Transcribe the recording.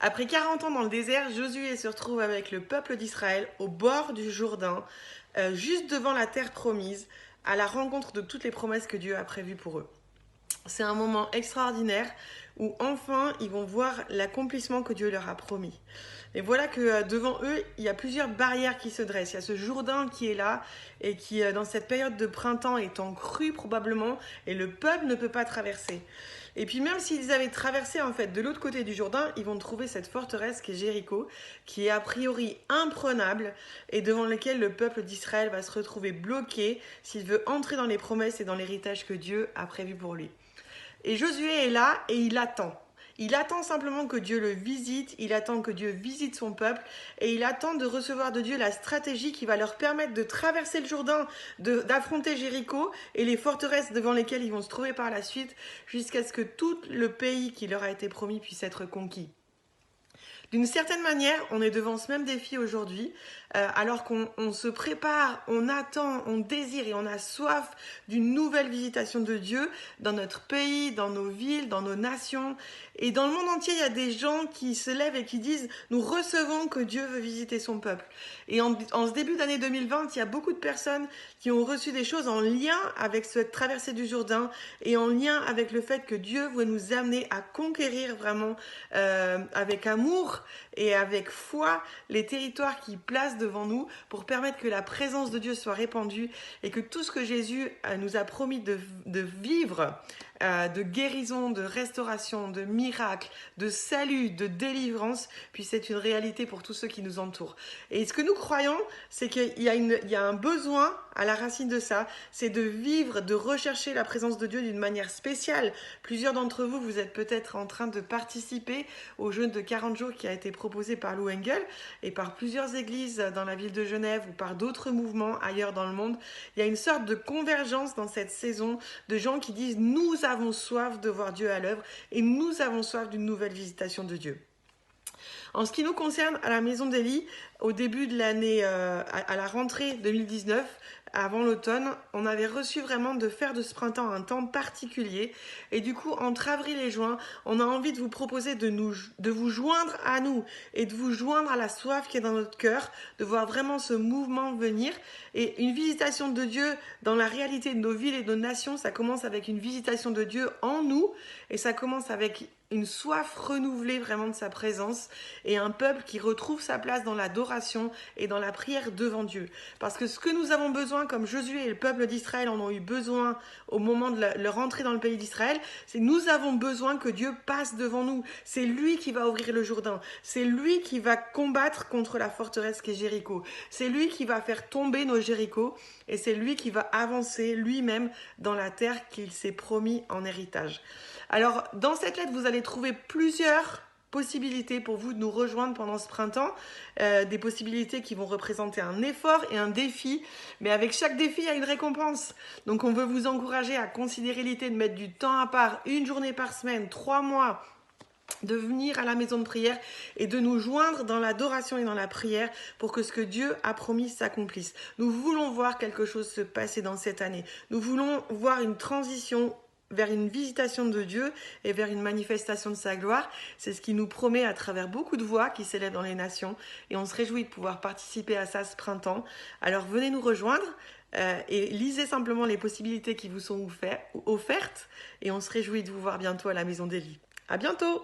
Après 40 ans dans le désert, Josué se retrouve avec le peuple d'Israël au bord du Jourdain, juste devant la terre promise, à la rencontre de toutes les promesses que Dieu a prévues pour eux. C'est un moment extraordinaire où enfin ils vont voir l'accomplissement que Dieu leur a promis. Et voilà que devant eux, il y a plusieurs barrières qui se dressent. Il y a ce Jourdain qui est là et qui, dans cette période de printemps, est en crue probablement et le peuple ne peut pas traverser. Et puis même s'ils avaient traversé en fait de l'autre côté du Jourdain, ils vont trouver cette forteresse qui est Jéricho, qui est a priori imprenable et devant laquelle le peuple d'Israël va se retrouver bloqué s'il veut entrer dans les promesses et dans l'héritage que Dieu a prévu pour lui. Et Josué est là et il attend. Il attend simplement que Dieu le visite, il attend que Dieu visite son peuple et il attend de recevoir de Dieu la stratégie qui va leur permettre de traverser le Jourdain, d'affronter Jéricho et les forteresses devant lesquelles ils vont se trouver par la suite jusqu'à ce que tout le pays qui leur a été promis puisse être conquis. D'une certaine manière, on est devant ce même défi aujourd'hui, alors qu'on se prépare, on attend, on désire et on a soif d'une nouvelle visitation de Dieu dans notre pays, dans nos villes, dans nos nations. Et dans le monde entier, il y a des gens qui se lèvent et qui disent « Nous recevons que Dieu veut visiter son peuple ». Et en ce début d'année 2020, il y a beaucoup de personnes qui ont reçu des choses en lien avec cette traversée du Jourdain et en lien avec le fait que Dieu veut nous amener à conquérir vraiment avec amour et avec foi les territoires qu'il place devant nous pour permettre que la présence de Dieu soit répandue et que tout ce que Jésus nous a promis de vivre, de guérison, de restauration, de miracle, de salut, de délivrance, puisse être une réalité pour tous ceux qui nous entourent. Et ce que nous croyons, c'est qu'il y a un besoin à la racine de ça, c'est de vivre, de rechercher la présence de Dieu d'une manière spéciale. Plusieurs d'entre vous, vous êtes peut-être en train de participer au jeûne de 40 jours qui a été proposé par Lou Engle et par plusieurs églises dans la ville de Genève ou par d'autres mouvements ailleurs dans le monde. Il y a une sorte de convergence dans cette saison de gens qui disent « Nous avons soif de voir Dieu à l'œuvre et nous avons soif d'une nouvelle visitation de Dieu ». En ce qui nous concerne, à la Maison d'Élie, au début de l'année, à la rentrée 2019, avant l'automne, on avait reçu vraiment de faire de ce printemps un temps particulier. Et du coup, entre avril et juin, on a envie de vous proposer de vous joindre à nous et de vous joindre à la soif qui est dans notre cœur, de voir vraiment ce mouvement venir. Et une visitation de Dieu dans la réalité de nos villes et de nos nations, ça commence avec une visitation de Dieu en nous et ça commence avec une soif renouvelée vraiment de sa présence et un peuple qui retrouve sa place dans l'adoration et dans la prière devant Dieu. Parce que ce que nous avons besoin, comme Josué et le peuple d'Israël en ont eu besoin au moment de leur entrée dans le pays d'Israël, c'est que nous avons besoin que Dieu passe devant nous. C'est lui qui va ouvrir le Jourdain. C'est lui qui va combattre contre la forteresse qu'est Jéricho. C'est lui qui va faire tomber nos Jéricho et c'est lui qui va avancer lui-même dans la terre qu'il s'est promis en héritage. Alors, dans cette lettre, vous allez trouver plusieurs possibilités pour vous de nous rejoindre pendant ce printemps, des possibilités qui vont représenter un effort et un défi, mais avec chaque défi, il y a une récompense. Donc, on veut vous encourager à considérer l'idée de mettre du temps à part, une journée par semaine, 3 mois, de venir à la maison de prière et de nous joindre dans l'adoration et dans la prière pour que ce que Dieu a promis s'accomplisse. Nous voulons voir quelque chose se passer dans cette année. Nous voulons voir une transition vers une visitation de Dieu et vers une manifestation de sa gloire. C'est ce qu'il nous promet à travers beaucoup de voix qui s'élèvent dans les nations et on se réjouit de pouvoir participer à ça ce printemps. Alors venez nous rejoindre et lisez simplement les possibilités qui vous sont offertes et on se réjouit de vous voir bientôt à la Maison d'Élie. À bientôt!